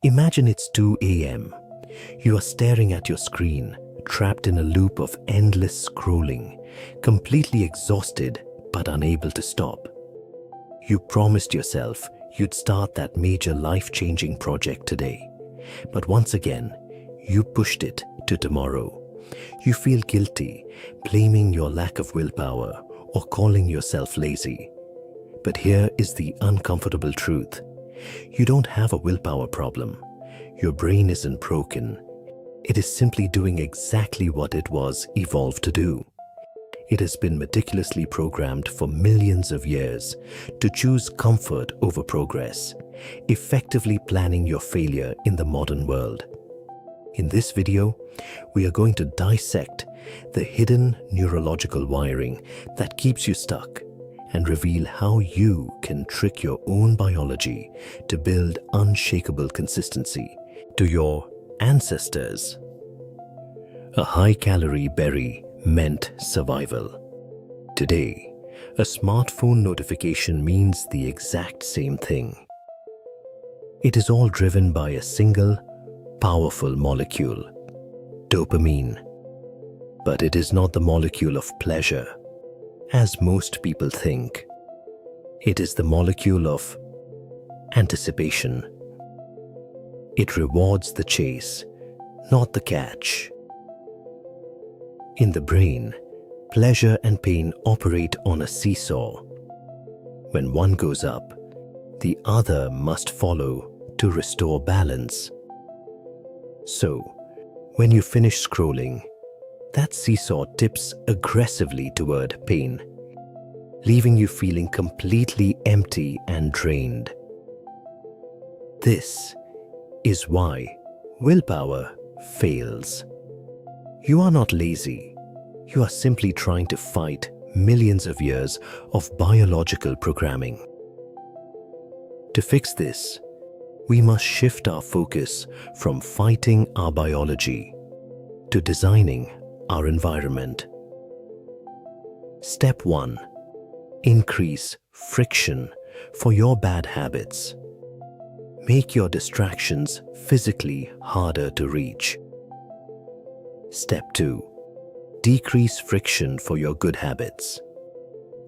Imagine it's 2 a.m. You are staring at your screen, trapped in a loop of endless scrolling, completely exhausted but unable to stop. You promised yourself you'd start that major life-changing project today. But once again, you pushed it to tomorrow. You feel guilty, blaming your lack of willpower or calling yourself lazy. But here is the uncomfortable truth. You don't have a willpower problem. Your brain isn't broken. It is simply doing exactly what it was evolved to do. It has been meticulously programmed for millions of years to choose comfort over progress, effectively planning your failure in the modern world. In this video, we are going to dissect the hidden neurological wiring that keeps you stuck and reveal how you can trick your own biology to build unshakable consistency to your ancestors. A high-calorie berry meant survival. Today, a smartphone notification means the exact same thing. It is all driven by a single, powerful molecule, dopamine. But it is not the molecule of pleasure, as most people think. It is the molecule of anticipation. It rewards the chase, not the catch. In the brain, pleasure and pain operate on a seesaw. When one goes up, the other must follow to restore balance. So, when you finish scrolling, that seesaw tips aggressively toward pain, leaving you feeling completely empty and drained. This is why willpower fails. You are not lazy. You are simply trying to fight millions of years of biological programming. To fix this, we must shift our focus from fighting our biology to designing our environment. Step 1. Increase friction for your bad habits. Make your distractions physically harder to reach. Step 2. Decrease friction for your good habits.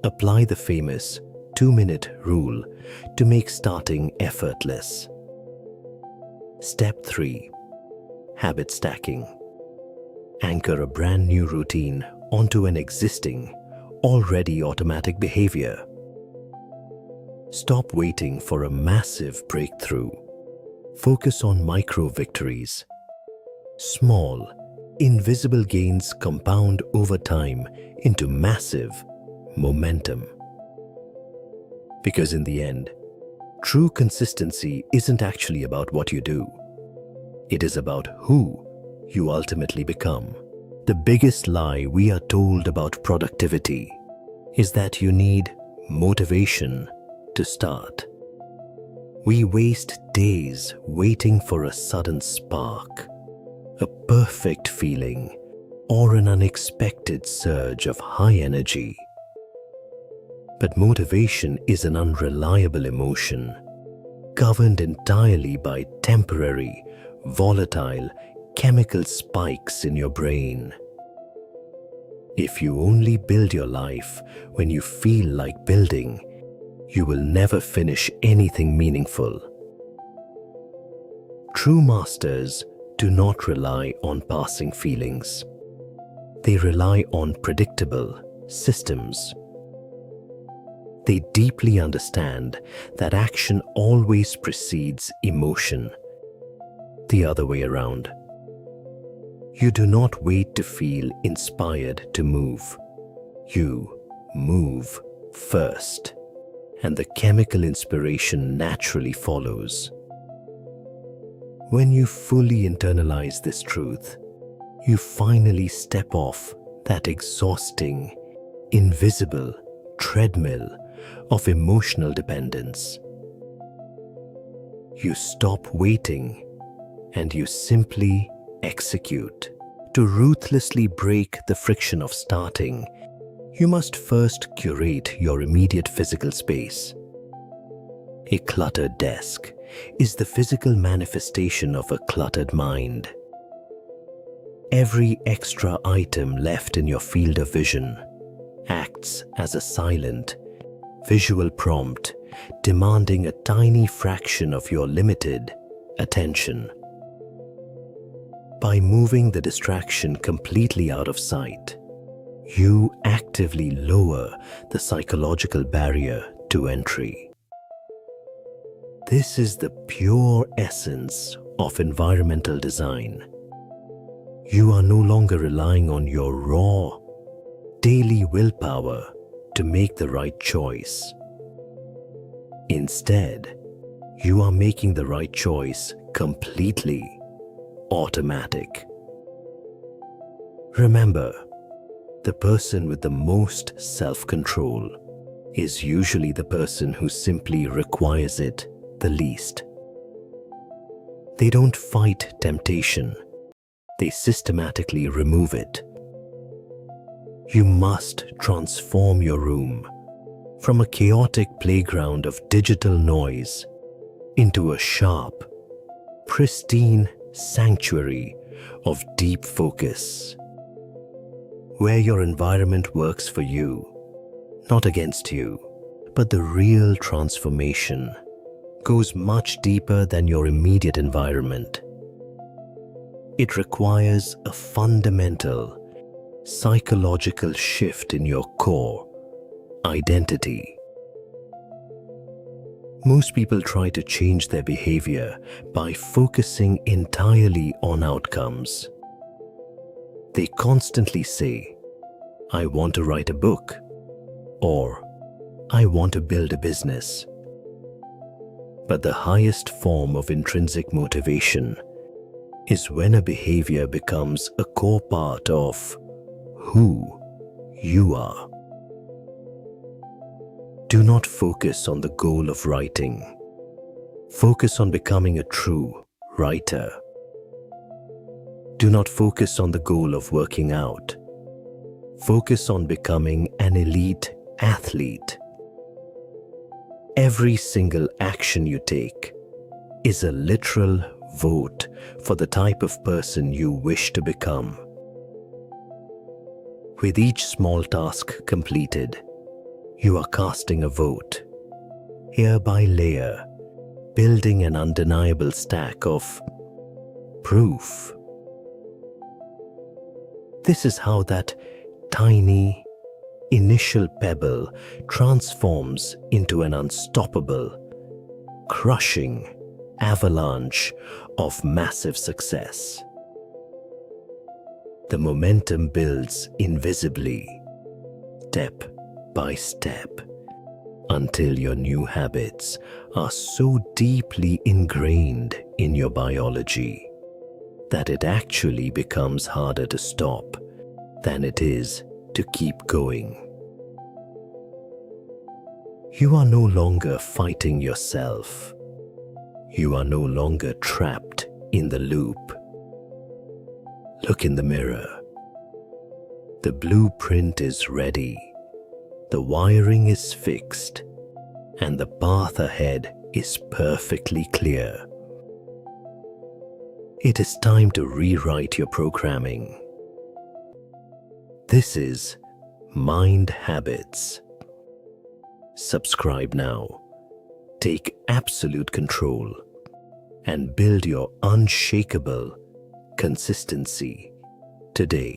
Apply the famous 2-minute rule to make starting effortless. Step 3. Habit stacking. Anchor a brand new routine onto an existing, already automatic behavior. Stop waiting for a massive breakthrough. Focus on micro victories. Small, invisible gains compound over time into massive momentum. Because in the end, true consistency isn't actually about what you do. It is about who you ultimately become. The biggest lie we are told about productivity is that you need motivation to start. We waste days waiting for a sudden spark, a perfect feeling, or an unexpected surge of high energy. But motivation is an unreliable emotion, governed entirely by temporary, volatile, chemical spikes in your brain. If you only build your life when you feel like building, you will never finish anything meaningful. True masters do not rely on passing feelings. They rely on predictable systems. They deeply understand that action always precedes emotion, the other way around. You do not wait to feel inspired to move. You move first, and the chemical inspiration naturally follows. When you fully internalize this truth, you finally step off that exhausting, invisible treadmill of emotional dependence. You stop waiting and you simply execute. To ruthlessly break the friction of starting, you must first curate your immediate physical space. A cluttered desk is the physical manifestation of a cluttered mind. Every extra item left in your field of vision acts as a silent, visual prompt demanding a tiny fraction of your limited attention. By moving the distraction completely out of sight, you actively lower the psychological barrier to entry. This is the pure essence of environmental design. You are no longer relying on your raw, daily willpower to make the right choice. Instead, you are making the right choice completely automatic. Remember, the person with the most self-control is usually the person who simply requires it the least. They don't fight temptation, they systematically remove it. You must transform your room from a chaotic playground of digital noise into a sharp, pristine sanctuary of deep focus, where your environment works for you, not against you. But the real transformation goes much deeper than your immediate environment. It requires a fundamental psychological shift in your core identity. Most people try to change their behavior by focusing entirely on outcomes. They constantly say, "I want to write a book," or "I want to build a business." But the highest form of intrinsic motivation is when a behavior becomes a core part of who you are. Do not focus on the goal of writing. Focus on becoming a true writer. Do not focus on the goal of working out. Focus on becoming an elite athlete. Every single action you take is a literal vote for the type of person you wish to become. With each small task completed, you are casting a vote, layer by layer, building an undeniable stack of proof. This is how that tiny initial pebble transforms into an unstoppable, crushing avalanche of massive success. The momentum builds invisibly, step by step, until your new habits are so deeply ingrained in your biology that it actually becomes harder to stop than it is to keep going. You are no longer fighting yourself. You are no longer trapped in the loop. Look in the mirror. The blueprint is ready. The wiring is fixed, and the path ahead is perfectly clear. It is time to rewrite your programming. This is Mind Habits. Subscribe now. Take absolute control and build your unshakable consistency today.